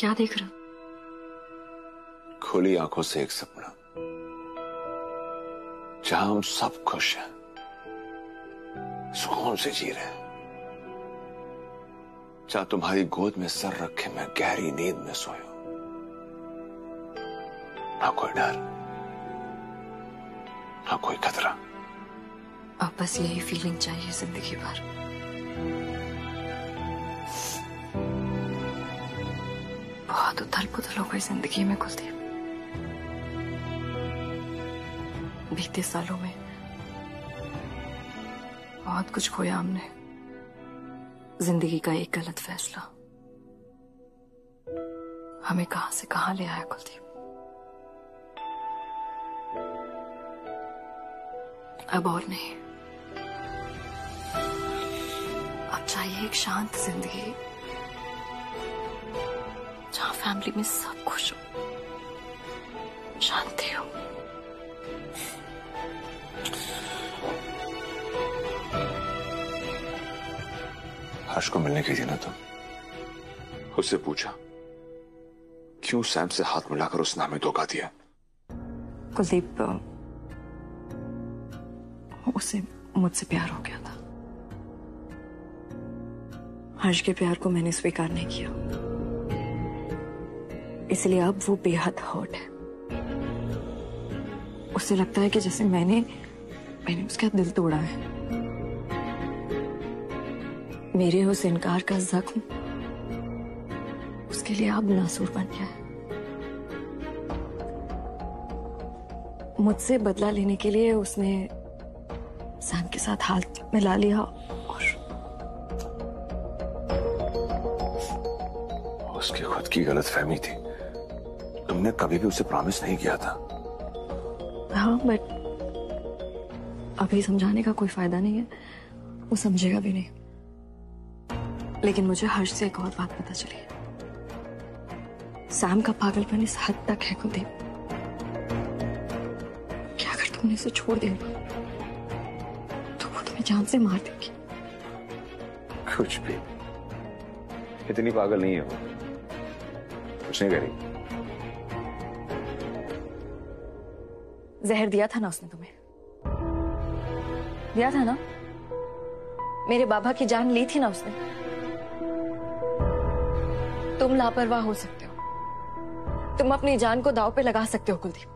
क्या देख रहा? खुली आंखों से एक सपना जहां हम सब खुश हैं, सुकून से जी रहे हैं, जहां तुम्हारी गोद में सर रखे मैं गहरी नींद में सोया, ना कोई डर, ना कोई खतरा। अब बस यही फीलिंग चाहिए जिंदगी भर। बहुत उथल पुथल हो गई जिंदगी में कुलदीप। बीते सालों में बहुत कुछ खोया हमने। जिंदगी का एक गलत फैसला हमें कहां से कहां ले आया कुलदीप। अब और नहीं, अब चाहिए एक शांत जिंदगी जहां फैमिली में सब खुश हो, शांति हो। हर्ष को मिलने गई थी ना तुम? उससे पूछा क्यों सैम से हाथ मिलाकर उसने हमें धोखा दिया? कुलदीप, उसे मुझसे प्यार हो गया था। हर्ष के प्यार को मैंने स्वीकार नहीं किया, इसलिए अब वो बेहद हर्ट है। उसे लगता है कि जैसे मैंने उसका दिल तोड़ा है। मेरे उस इनकार का जख्म उसके लिए अब नासूर बन गया है। मुझसे बदला लेने के लिए उसने सैम के साथ हाथ मिला लिया और उसकी खुद की गलतफहमी थी। तुमने कभी भी उसे प्रॉमिस नहीं किया था। हाँ, बट अभी समझाने का कोई फायदा नहीं है, वो समझेगा भी नहीं। लेकिन मुझे हर्ष से एक और बात पता चली है। सैम का पागलपन इस हद तक है कुलदीप कि अगर तुमने उसे छोड़ दिया तो वो तुम्हें जान से मार देगी। कुछ भी, इतनी पागल नहीं है वो, कुछ नहीं करेगी। जहर दिया था ना उसने तुम्हें, दिया था ना? मेरे बाबा की जान ली थी ना उसने। तुम लापरवाह हो सकते हो, तुम अपनी जान को दांव पे लगा सकते हो कुलदीप,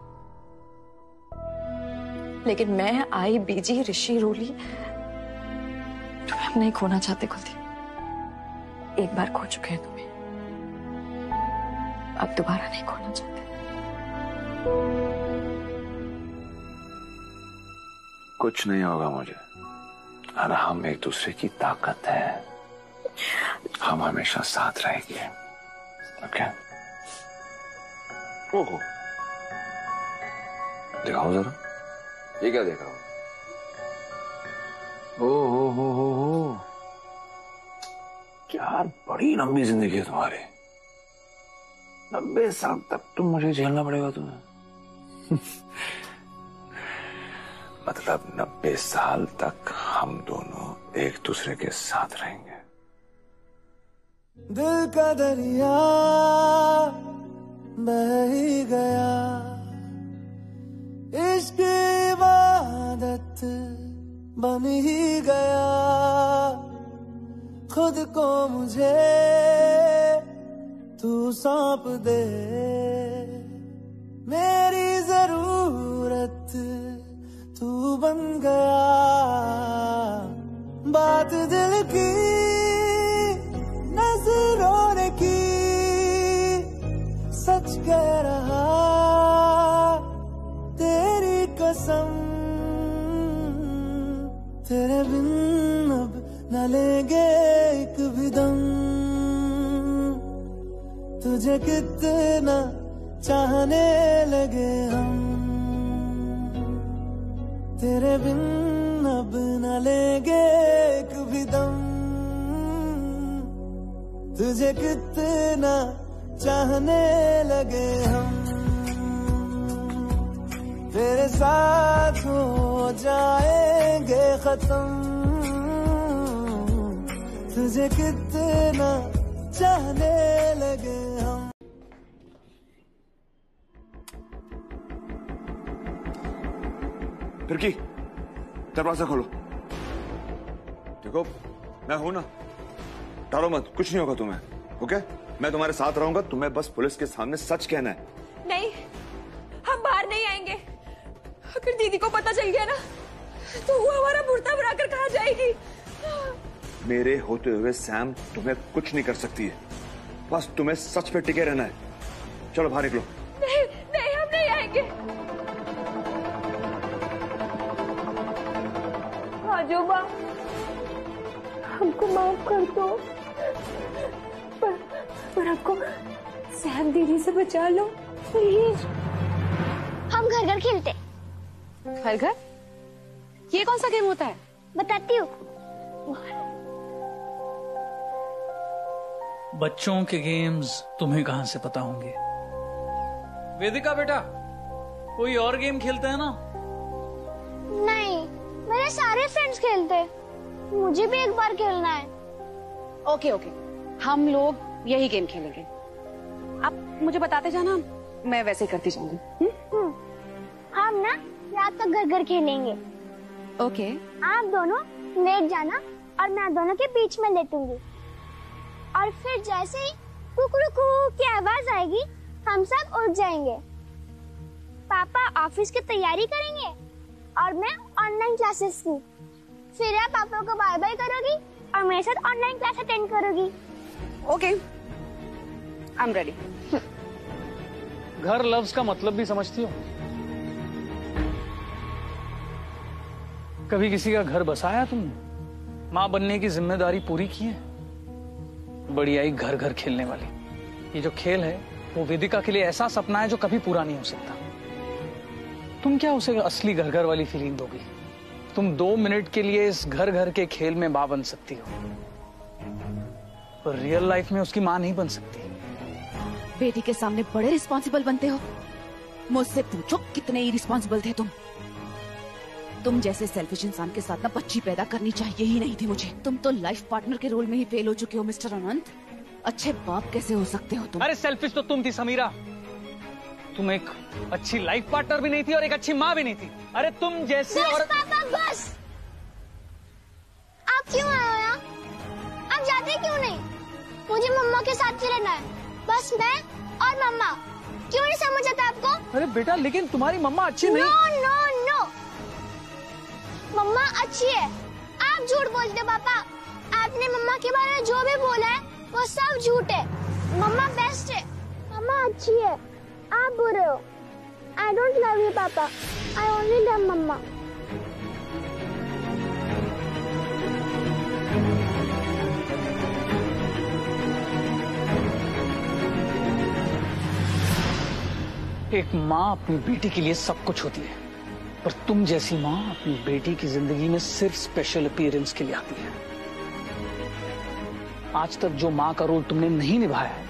लेकिन मैं आई बीजी ऋषि रोली तुम्हें हम नहीं खोना चाहते कुलदीप। एक बार खो चुके हैं तुम्हें, अब दोबारा नहीं खोना चाहते। कुछ नहीं होगा मुझे, और हम एक दूसरे की ताकत है, हम हमेशा साथ रहेंगे। ओके? ओहो, दिखाओ जरा, ये क्या देख रहा हो? ओ, क्या बड़ी लंबी जिंदगी है तुम्हारी। 90 साल तक तुम मुझे झेलना पड़ेगा तुम्हें। मतलब 90 साल तक हम दोनों एक दूसरे के साथ रहेंगे। दिल का दरिया बह ही गया, इश्क इबादत बन ही गया। खुद को मुझे तू सौंप दे, मेरी जरूरत तू बन गया। बात दिल की नजरों ने की, सच कह रहा तेरी कसम। तेरे बिन अब न लेंगे एक भी दम, तुझे कितना चाहने लगे हम। तेरे बिन अब न लेंगे एक भी दम, तुझे कितना चाहने लगे हम। तेरे साथ हो जाएंगे खत्म, तुझे कितना चाहने लगे हम। फिर की दरवाजा खोलो। देखो मैं हूं ना, टालो मत, कुछ नहीं होगा तुम्हें, ओके? मैं तुम्हारे साथ रहूंगा, तुम्हें बस पुलिस के सामने सच कहना है। नहीं, हम बाहर नहीं आएंगे। अगर दीदी को पता चल गया ना तो वो हमारा बुर्ता बनाकर कहाँ जाएगी। मेरे होते हुए सैम तुम्हें कुछ नहीं कर सकती है, बस तुम्हें सच पे टिके रहना है। चलो बाहर निकलो। नहीं नहीं, हम नहीं आएंगे। आजोबा, हमको माफ कर दो, पर आपको सैम दीदी से बचा लो प्लीज। हम घर घर खेलते। घर घर? ये कौन सा गेम होता है? बताती हूँ। बच्चों के गेम्स तुम्हें कहां से पता होंगे? वेदिका बेटा, कोई और गेम खेलते हैं ना? नहीं, मेरे सारे फ्रेंड्स खेलते, मुझे भी एक बार खेलना है। ओके ओके, हम लोग यही गेम खेलेंगे। आप मुझे बताते जाना, मैं वैसे ही करती जाऊंगी। हम ना रात तक घर घर खेलेंगे। ओके। आप दोनों लेट जाना और मैं दोनों के बीच में लेटूंगी, और फिर जैसे ही कुकड़ू की आवाज आएगी हम सब उठ जाएंगे। पापा ऑफिस की तैयारी करेंगे और मैं ऑनलाइन क्लासेस की। फिर आप पापा को बाय बाय करोगी और मेरे साथ ऑनलाइन क्लास अटेंड करोगी। Okay, I am ready. घर लव्स का मतलब भी समझती हो? कभी किसी का घर बसाया तुमने? माँ बनने की जिम्मेदारी पूरी की है? बड़ी आई घर घर खेलने वाली। ये जो खेल है वो वेदिका के लिए ऐसा सपना है जो कभी पूरा नहीं हो सकता। तुम क्या उसे असली घर घर वाली फीलिंग दोगी? तुम 2 मिनट के लिए इस घर घर के खेल में माँ बन सकती हो, पर रियल लाइफ में उसकी माँ नहीं बन सकती। बेटी के सामने बड़े रिस्पॉन्सिबल बनते हो। मुझसे पूछो कितने इरिस्पॉन्सिबल थे तुम जैसे सेल्फिश इंसान के साथ ना बच्ची पैदा करनी चाहिए ही नहीं थी मुझे। तुम तो लाइफ पार्टनर के रोल में ही फेल हो चुके हो मिस्टर अनंत। अच्छे बाप कैसे हो सकते हो तुम? अरे सेल्फिश तो तुम थी समीरा। तुम एक अच्छी लाइफ पार्टनर भी नहीं थी और एक अच्छी माँ भी नहीं थी। अरे तुम जैसे बस और पापा बस। आप क्यों आए हो यहाँ? आप जाते क्यों नहीं? मुझे मम्मा के साथ ही रहना है, बस मैं और मम्मा। क्यों नहीं समझ आता आपको? अरे बेटा, लेकिन तुम्हारी मम्मा अच्छी नहीं। नो नो नो, मम्मा अच्छी है। आप झूठ बोलते हो पापा। आपने मम्मा के बारे में जो भी बोला है वो सब झूठ है। मम्मा बेस्ट है, मम्मा अच्छी है, आप बुरे हो। आई डोंट लव यू पापा, आई ओनली लव मम्मा। एक माँ अपनी बेटी के लिए सब कुछ होती है, पर तुम जैसी माँ अपनी बेटी की जिंदगी में सिर्फ स्पेशल अपीयरेंस के लिए आती है। आज तक जो माँ का रोल तुमने नहीं निभाया है,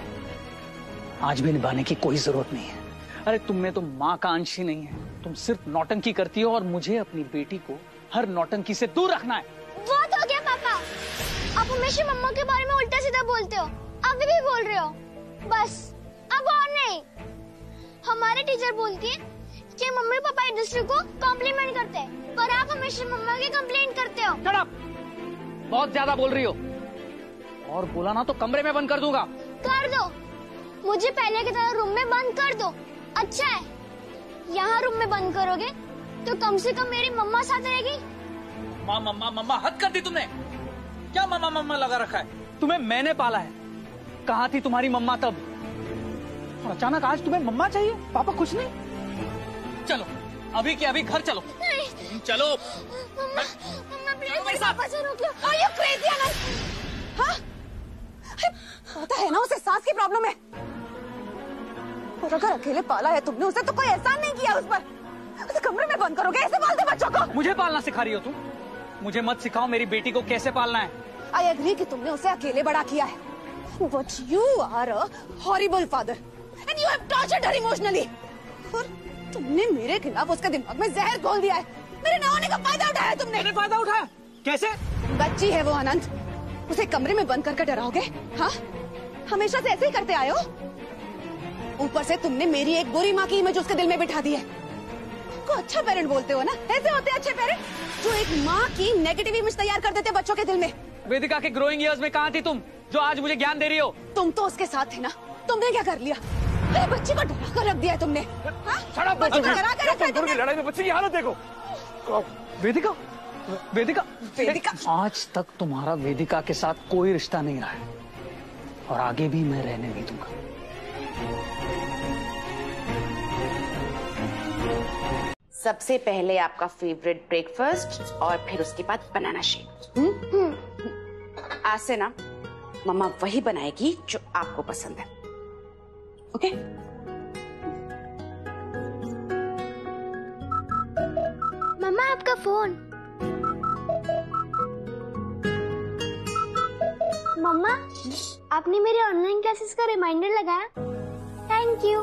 आज भी निभाने की कोई जरूरत नहीं है। अरे तुम में तो माँ का अंश ही नहीं है, तुम सिर्फ नौटंकी करती हो और मुझे अपनी बेटी को हर नौटंकी से दूर रखना है। बहुत हो गया पापा, आप हमेशा मम्मा के बारे में उल्टा सीधा बोलते हो, अभी भी बोल रहे हो। बस अब और नहीं। हमारे टीचर बोलती है कि मम्मी पापा एक दूसरे को कॉम्प्लीमेंट करते हैं, पर आप हमेशा मम्मा की कंप्लेंट करते हो। Shut up! बहुत ज्यादा बोल रही हो, और बोला ना तो कमरे में बंद कर दूंगा। कर दो, मुझे पहले की तरह रूम में बंद कर दो। अच्छा है, यहाँ रूम में बंद करोगे तो कम से कम मेरी मम्मा साथ रहेगी। माँ मम्मा मम्मा, हद कर दी तुमने। क्या मम्मा मम्मा लगा रखा है? तुम्हें मैंने पाला है। कहाँ थी तुम्हारी मम्मा तब? और अचानक आज तुम्हें मम्मा चाहिए? पापा कुछ नहीं? चलो अभी के अभी घर चलो। नहीं। चलो मम्मा, मम्मा प्लीज मेरे साथ। पापा से रोक लो। Are you crazy, अनंत? हाँ? पता है ना उसे सांस की प्रॉब्लम है, और अगर अकेले पाला है तुमने उसे तो कोई एहसान नहीं किया उस पर। उसे कमरे में बंद करोगे? ऐसे पालते बच्चों को? मुझे पालना सिखा रही हो तुम? मुझे मत सिखाओ मेरी बेटी को कैसे पालना है। आई एग्री कि तुमने उसे अकेले बड़ा किया है, but you are a horrible father and you have tortured her emotionally. और तुमने मेरे खिलाफ उसके दिमाग में जहर घोल दिया है। मेरे ना होने का फायदा उठाया तुमने। मैंने फायदा उठाया? कैसे? बच्ची है वो अनंत, उसे कमरे में बंद करके डराओगे? हाँ, हमेशा से ऐसे ही करते आए हो। ऊपर से तुमने मेरी एक बुरी माँ की इमेज उसके दिल में बिठा दी है। को अच्छा पेरेंट बोलते हो ना? ऐसे होते अच्छे पेरेंट जो एक माँ की नेगेटिव इमेज तैयार कर देते बच्चों के दिल में। वेदिका के ग्रोइंग ईयर्स में कहाँ थी तुम, जो आज मुझे ज्ञान दे रही हो? तुम तो उसके साथ थे ना, तुमने क्या कर लिया? अरे बच्चे को डरा कर रख दिया है तुमने। बच्चे को डरा कर रखा है तुमने। लड़ाई में बच्चे की हालत देखो। वेदिका, वेदिका, वेदिका। आज तक तुम्हारा वेदिका के साथ कोई रिश्ता नहीं रहा है और आगे भी मैं रहने नहीं दूंगा। सबसे पहले आपका फेवरेट ब्रेकफास्ट और फिर उसके बाद बनाना शेक। आज से ना मम्मा वही बनाएगी जो आपको पसंद है, ओके? मम्मा आपका फोन। मम्मा आपने मेरे ऑनलाइन क्लासेस का रिमाइंडर लगाया, थैंक यू।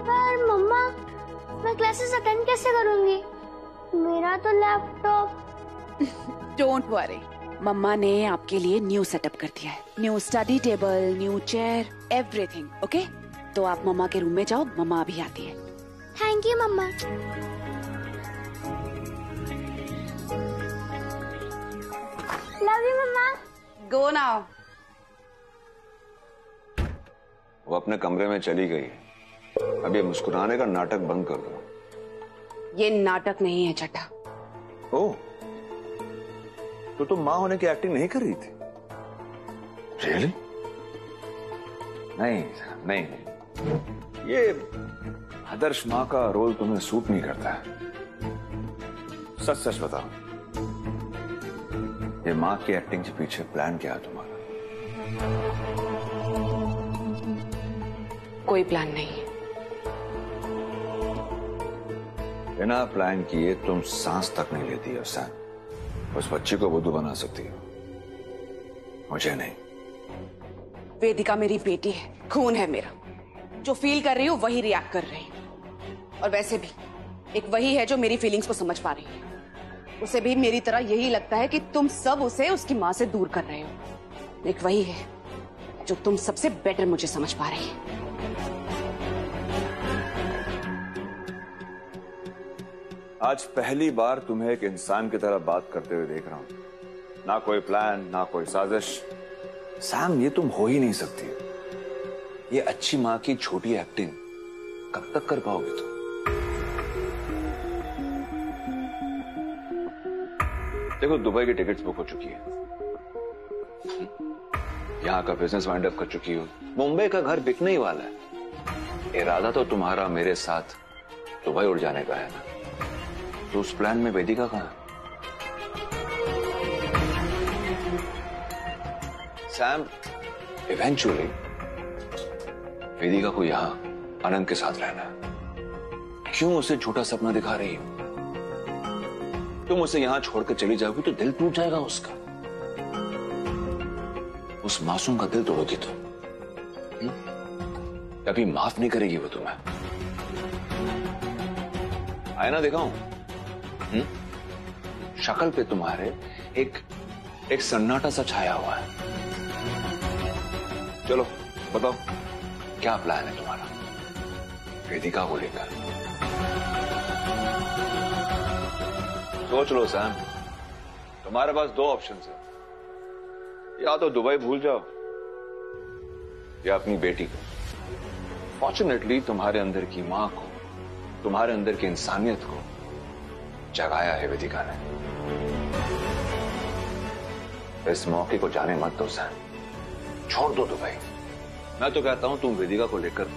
पर मम्मा मैं क्लासेस अटेंड कैसे करूंगी? मेरा तो लैपटॉप। डोंट वरी, मम्मा ने आपके लिए न्यू सेटअप कर दिया है। New study table, new chair, everything, okay? तो आप मम्मा के रूम में जाओ, मम्मा अभी आती है। Thank you mamma. Love you mamma. Go now. वो अपने कमरे में चली गई। अब ये मुस्कुराने का नाटक बंद कर दो। ये नाटक नहीं है चड्ढा। ओह, तो तुम माँ होने की एक्टिंग नहीं कर रही थी? रियली? नहीं नहीं, ये आदर्श माँ का रोल तुम्हें सूट नहीं करता है। सच सच बताओ, ये माँ की एक्टिंग के पीछे प्लान क्या है तुम्हारा? कोई प्लान नहीं है। बिना प्लान किए तुम सांस तक नहीं लेती हो सैम। उस बच्ची को बुद्धू बना सकती हो, मुझे नहीं। वेदिका मेरी बेटी है, खून है मेरा। जो फील कर रही हूँ वही रिएक्ट कर रही हूँ। और वैसे भी एक वही है जो मेरी फीलिंग्स को समझ पा रही है। उसे भी मेरी तरह यही लगता है कि तुम सब उसे उसकी माँ से दूर कर रहे हो। एक वही है जो तुम सबसे बेटर मुझे समझ पा रही है। आज पहली बार तुम्हें एक इंसान की तरह बात करते हुए देख रहा हूं। ना कोई प्लान, ना कोई साजिश। सैम, ये तुम हो ही नहीं सकती। ये अच्छी माँ की छोटी एक्टिंग कब तक कर पाओगे तुम? देखो, दुबई की टिकट्स बुक हो चुकी है, यहाँ का बिजनेस वाइंड अप कर चुकी हो, मुंबई का घर बिकने ही वाला है। इरादा तो तुम्हारा मेरे साथ दुबई उड़ जाने का है ना? तो उस प्लान में वेदिका कहाँ है? सैम, इवेंचुअली वेदिका को यहां आनंद के साथ रहना है। क्यों उसे झूठा सपना दिखा रही हो? तुम उसे यहां छोड़कर चली जाओगी तो दिल टूट जाएगा उसका। उस मासूम का दिल तोड़ोगी तो कभी माफ नहीं करेगी वो तुम्हें। आईना दिखाऊं? शक्ल पे तुम्हारे एक सन्नाटा सा छाया हुआ है। चलो बताओ, क्या प्लान है तुम्हारा वेदिका को लेकर? सोच लो सैम, तुम्हारे पास दो ऑप्शंस है। या तो दुबई भूल जाओ या अपनी बेटी को। फॉर्चुनेटली तुम्हारे अंदर की मां को, तुम्हारे अंदर की इंसानियत को जगाया है वेदिका ने। इस मौके को जाने मत दो सैम, छोड़ दो दुबई। मैं तो कहता हूं तुम वेदिका को लेकर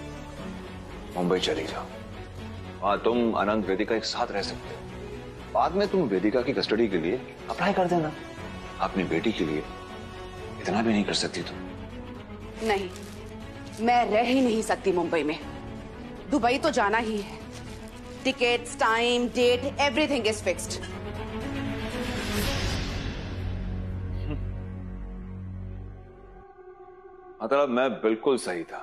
मुंबई चली जाओ। वहां तुम, आनंद, वेदिका एक साथ रह सकते हो। बाद में तुम वेदिका की कस्टडी के लिए अप्लाई कर देना। अपनी बेटी के लिए इतना भी नहीं कर सकती तुम? नहीं, मैं रह ही नहीं सकती मुंबई में। दुबई तो जाना ही है। Tickets, time, date, everything is fixed. मतलब मैं बिल्कुल सही था?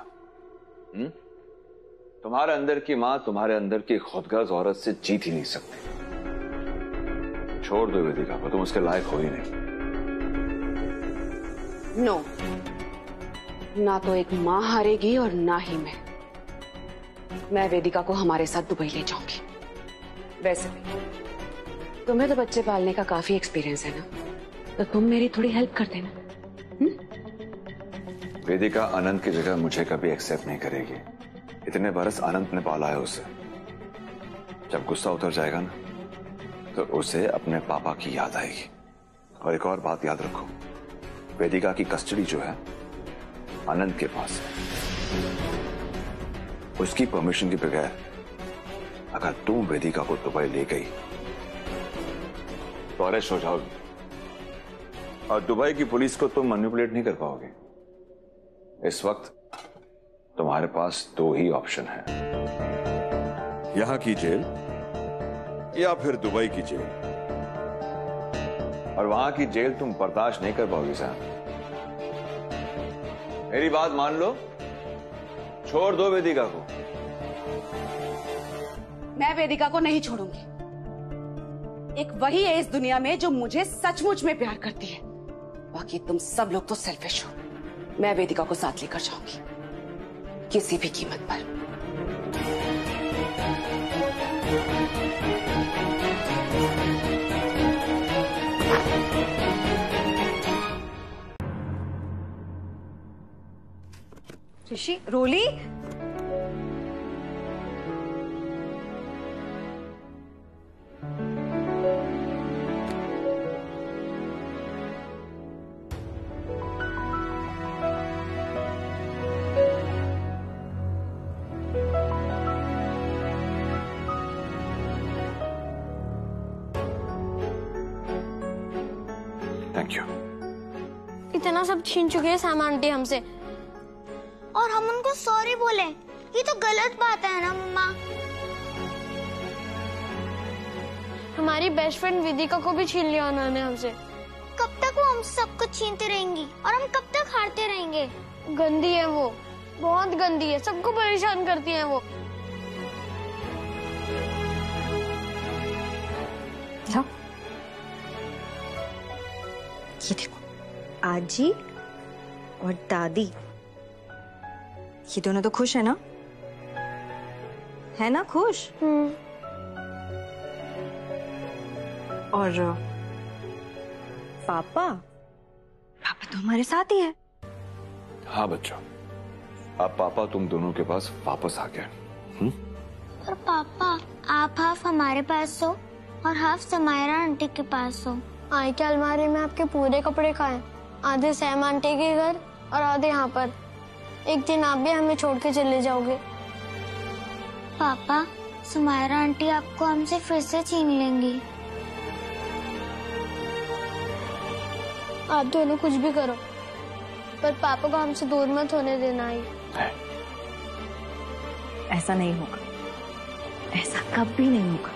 तुम्हारे अंदर की मां तुम्हारे अंदर की खुदगर्ज औरत से जीत ही नहीं सकती। छोड़ दो वेदिका को, तुम उसके लायक हो ही नहीं। नो, ना तो एक मां हारेगी और ना ही मैं। मैं वेदिका को हमारे साथ दुबई ले जाऊंगी। वैसे भी तुम्हें तो बच्चे पालने का काफी एक्सपीरियंस है ना, तो तुम मेरी थोड़ी हेल्प कर देना। वेदिका आनंद की जगह मुझे कभी एक्सेप्ट नहीं करेगी। इतने बरस आनंद ने पाला है उसे। जब गुस्सा उतर जाएगा ना, तो उसे अपने पापा की याद आएगी। और एक और बात याद रखो, वेदिका की कस्टडी जो है आनंद के पास है। उसकी परमिशन के बगैर अगर तुम वेदिका को दुबई ले गई तो अरेस्ट हो जाओगी, और दुबई की पुलिस को तुम मैनिपुलेट नहीं कर पाओगे। इस वक्त तुम्हारे पास दो ही ऑप्शन है, यहां की जेल या फिर दुबई की जेल। और वहां की जेल तुम बर्दाश्त नहीं कर पाओगी साहब। मेरी बात मान लो, छोड़ दो वेदिका को। मैं वेदिका को नहीं छोड़ूंगी। एक वही है इस दुनिया में जो मुझे सचमुच में प्यार करती है, बाकी तुम सब लोग तो सेल्फिश हो। मैं वेदिका को साथ लेकर जाऊंगी, किसी भी कीमत पर। ऋषि, रोली, थैंक यू। इतना सब छीन चुके हैं सामान आंटी हमसे, और हम उनको सॉरी बोले, ये तो गलत बात है ना मम्मा। हमारी बेस्ट फ्रेंड वेदिका को भी छीन लिया उन्होंने हमसे। कब तक वो हम सब कुछ छीनते रहेंगी और हम कब तक हारते रहेंगे? गंदी है वो, बहुत गंदी है, सबको परेशान करती है वो। लो, ये देखो, आजी और दादी, ये दोनों तो खुश है ना? है ना खुश? और पापा, पापा तो हमारे साथ ही है। हाँ बच्चों, अब पापा तुम दोनों के पास वापस आ गए। और पापा, आप हाफ हमारे पास हो और हाफ समायरा आंटी के पास हो। आई के अलमारी में आपके पूरे कपड़े खाए, आधे सैम आंटी के घर और आधे यहाँ पर। एक दिन आप भी हमें छोड़ के चले जाओगे। पापा, समायरा आंटी आपको हमसे फिर से छीन लेंगी। आप दोनों कुछ भी करो, पर पापा को हमसे दूर मत होने देना ही। ऐसा नहीं होगा, ऐसा कभी नहीं होगा।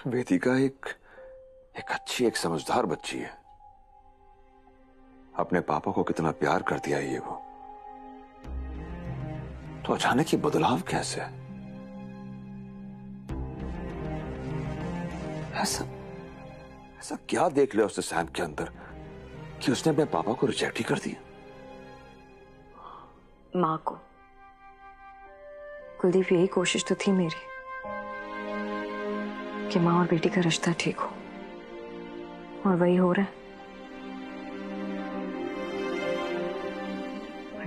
वेदिका एक अच्छी, एक समझदार बच्ची है। अपने पापा को कितना प्यार करती आई है वो, तो अचानक ये बदलाव कैसे? ऐसा क्या देख लिया उसने सैम के अंदर कि उसने अपने पापा को रिजेक्ट ही कर दिया? माँ को, कुलदीप, यही कोशिश तो थी मेरी कि माँ और बेटी का रिश्ता ठीक हो, और वही हो रहा है।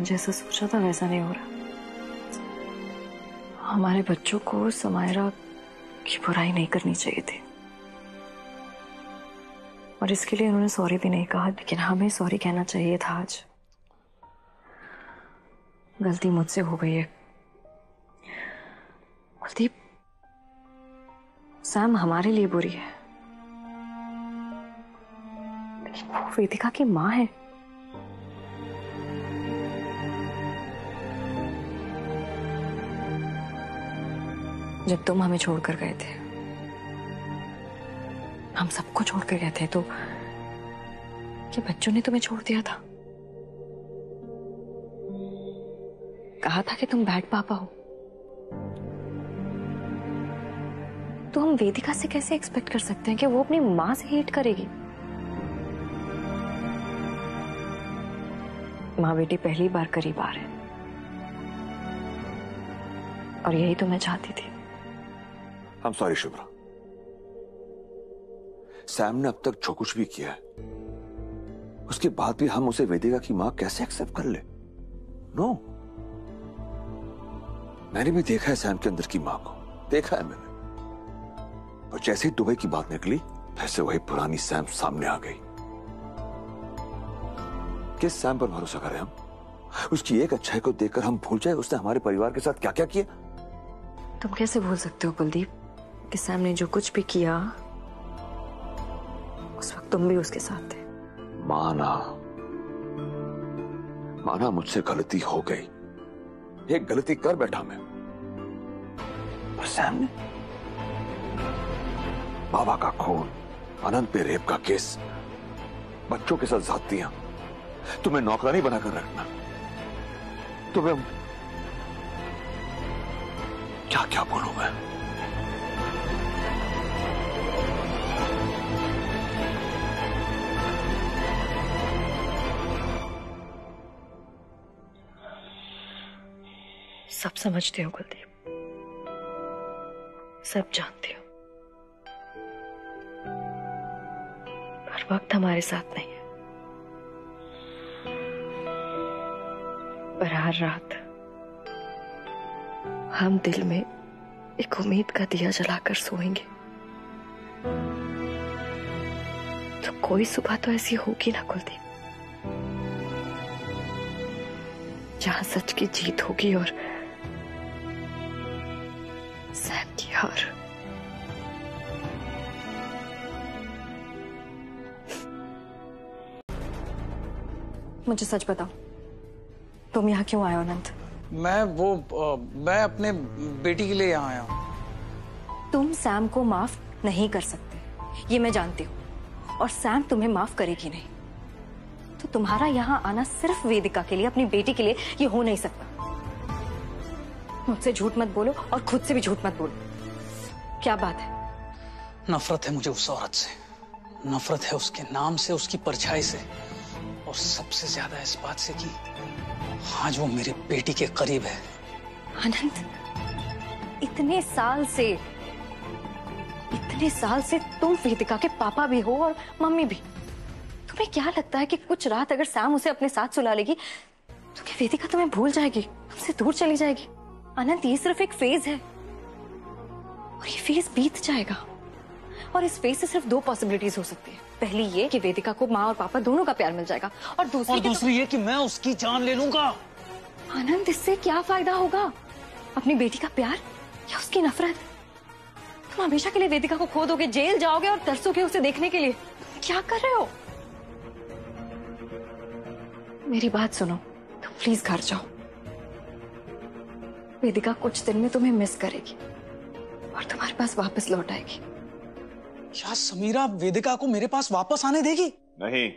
जैसा सोचा था वैसा नहीं हो रहा। हमारे बच्चों को समायरा की बुराई नहीं करनी चाहिए थी, और इसके लिए उन्होंने सॉरी भी नहीं कहा, लेकिन हमें सॉरी कहना चाहिए था। आज गलती मुझसे हो गई है कुलदीप। सैम हमारे लिए बुरी है, लेकिन वो वेदिका की माँ है। जब तुम हमें छोड़कर गए थे, हम सबको छोड़कर गए थे, तो क्या बच्चों ने तुम्हें छोड़ दिया था? कहा था कि तुम बैड पापा हो, तो हम वेदिका से कैसे एक्सपेक्ट कर सकते हैं कि वो अपनी माँ से हेट करेगी? माँ बेटी पहली बार करीब आ रहे हैं और यही तो मैं चाहती थी। I'm sorry शुभ्रा, सैम ने अब तक जो कुछ भी किया है उसके बाद भी हम उसे वेदिका की मां कैसे एक्सेप्ट कर ले? नो, मैंने भी देखा है सैम के अंदर की मां को, देखा है मैंने। और जैसे ही दुबई की बात निकली वैसे वही पुरानी सैम सामने आ गई। किस सैम पर भरोसा करें हम? उसकी एक अच्छाई को देखकर हम भूल जाए उसने हमारे परिवार के साथ क्या क्या किया? तुम कैसे भूल सकते हो कुलदीप कि सैम ने जो कुछ भी किया उस वक्त तुम भी उसके साथ थे। माना मुझसे गलती हो गई, एक गलती कर बैठा मैं, पर सैम ने बाबा का खून, अनंत पे रेप का केस, बच्चों के साथ ज्यादतियां, तुम्हें नौकरानी बनाकर रखना, तुम्हें क्या क्या बोलूं मैं? सब समझती हो कुलदीप, सब जानती हो, पर वक्त हमारे साथ नहीं है। पर हर रात हम दिल में एक उम्मीद का दिया जलाकर सोएंगे, तो कोई सुबह तो ऐसी होगी ना कुलदीप, जहां सच की जीत होगी और सैम की हार। मुझे सच बताओ, तुम यहाँ क्यों आए हो अनंत? मैं अपने बेटी के लिए यहाँ आया हूँ। तुम सैम को माफ नहीं कर सकते, ये मैं जानती हूँ, और सैम तुम्हें माफ करेगी नहीं। तो तुम्हारा यहाँ आना सिर्फ वेदिका के लिए, अपनी बेटी के लिए, ये हो नहीं सकता। मुझसे झूठ मत बोलो और खुद से भी झूठ मत बोलो। क्या बात है? नफरत है मुझे उस औरत से, नफरत है उसके नाम से, उसकी परछाई से, और सबसे ज्यादा इस बात से कि आज वो मेरी बेटी के करीब है। अनंत, इतने साल से तुम वेदिका के पापा भी हो और मम्मी भी। तुम्हें क्या लगता है कि कुछ रात अगर सैम उसे अपने साथ सुला लेगी तो क्या वेदिका तुम्हें भूल जाएगी, तुमसे दूर चली जाएगी? अनंत, ये सिर्फ एक फेज है और ये फेज बीत जाएगा। और इस फेज से सिर्फ दो पॉसिबिलिटीज हो सकती है। पहली ये कि वेदिका को माँ और पापा दोनों का प्यार मिल जाएगा, और दूसरी ये कि मैं उसकी जान ले लूंगा। आनंद, इससे क्या फायदा होगा? अपनी बेटी का प्यार या उसकी नफरत? तुम हमेशा के लिए वेदिका को खो दोगे, जेल जाओगे और तरसोगे उसे देखने के लिए। तुम क्या कर रहे हो? मेरी बात सुनो, तुम प्लीज घर जाओ। वेदिका कुछ दिन में तुम्हें मिस करेगी और तुम्हारे पास वापस लौट आएगी। क्या समीरा वेदिका को मेरे पास वापस आने देगी? नहीं।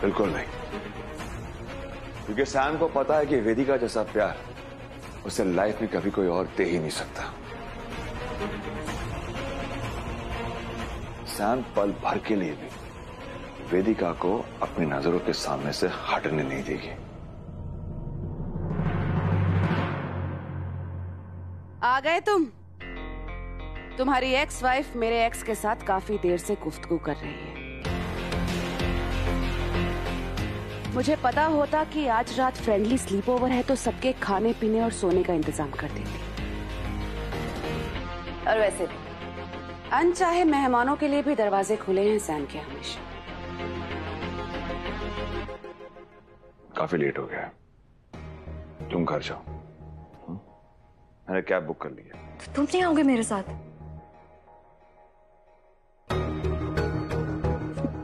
बिल्कुल नहीं, क्योंकि सैम को पता है कि वेदिका जैसा प्यार उसे लाइफ में कभी कोई और दे ही नहीं सकता। सैम पल भर के लिए भी वेदिका को अपनी नजरों के सामने से हटने नहीं देगी। आ गए तुम? तुम्हारी एक्स वाइफ मेरे एक्स के साथ काफी देर से गुफ्तगू कर रही है। मुझे पता होता कि आज रात फ्रेंडली स्लीप ओवर है तो सबके खाने पीने और सोने का इंतजाम कर देती। और वैसे भी अनचाहे मेहमानों के लिए भी दरवाजे खुले हैं सैम के हमेशा। काफी लेट हो गया है, तुम घर जाओ। मैंने कैब बुक कर ली है। तो तुम नहीं आओगे मेरे साथ?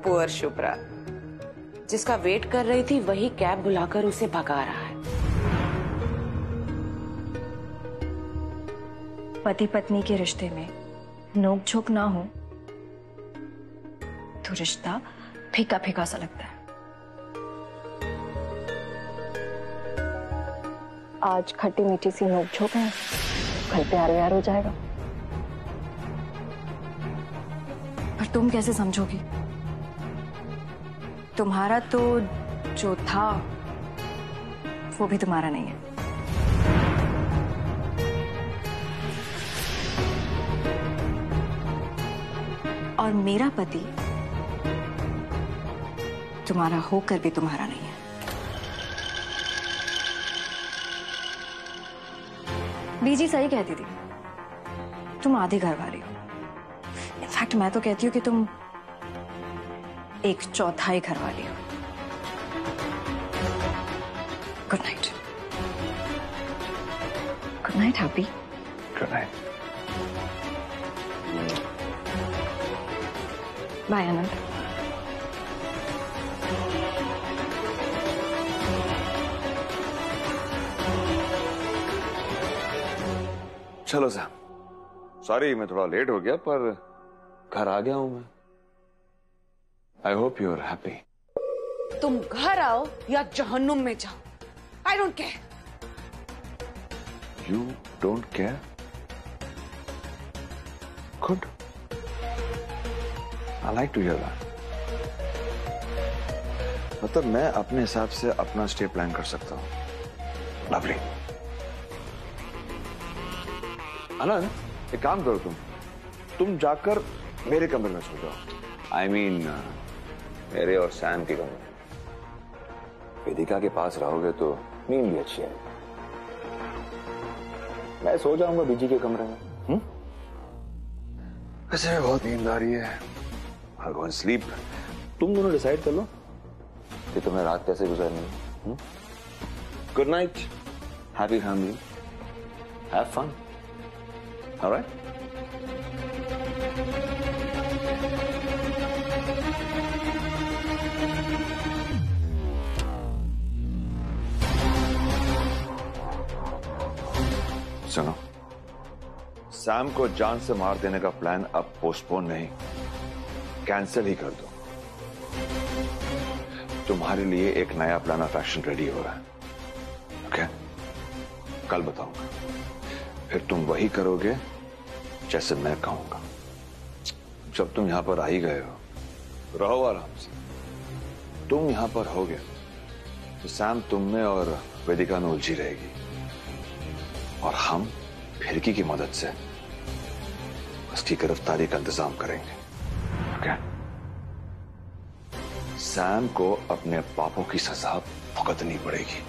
पुअर शुभ्रा, जिसका वेट कर रही थी वही कैब बुलाकर उसे भगा रहा है। पति पत्नी के रिश्ते में नोक झोंक ना हो तो रिश्ता फीका फीका सा लगता है। आज खट्टी मीठी सी नोक-झोंक है, कल प्यार व्यार हो जाएगा। पर तुम कैसे समझोगी? तुम्हारा तो जो था वो भी तुम्हारा नहीं है। और मेरा पति तुम्हारा होकर भी तुम्हारा नहीं है। बीजी सही कहती थी, तुम आधी घर वाली हो। इनफैक्ट मैं तो कहती हूँ कि तुम एक चौथाई घर वाली हो। Good night. Good night happy. Good night. Bye Anand. चलो सर, सॉरी मैं थोड़ा लेट हो गया, पर घर आ गया हूं मैं। I hope you are happy. तुम घर आओ या जहन्नुम में जाओ, I don't care. You don't care? Good, I like to hear that. मतलब मैं अपने हिसाब से अपना स्टे प्लान कर सकता हूं। लवली। आनंद, एक काम करो, तुम जाकर मेरे कमरे में सो जाओ। आई मीन मेरे और सैम के कमरे में। वेदिका के पास रहोगे तो नींद भी अच्छी है। मैं सो जाऊंगा बीजी के कमरे में। वैसे बहुत नींद आ रही है। I'll go and sleep. तुम दोनों डिसाइड कर लो कि तुम्हें रात कैसे गुजरनी है। Good night, happy family, have fun. Alright? सुनो, सैम को जान से मार देने का प्लान अब पोस्टपोन नहीं, कैंसिल ही कर दो। तुम्हारे लिए एक नया प्लान ऑफ एक्शन रेडी हो रहा है। ओके? कल बताऊंगा। फिर तुम वही करोगे जैसे मैं कहूंगा। जब तुम यहां पर आ ही गए हो, रहो आराम से। तुम यहां पर होगे तो सैम तुम में और वेदिका में उलझी रहेगी, और हम फिरकी की मदद से उसकी गिरफ्तारी का इंतजाम करेंगे। ओके? सैम को अपने पापों की सजा भुगतनी पड़ेगी।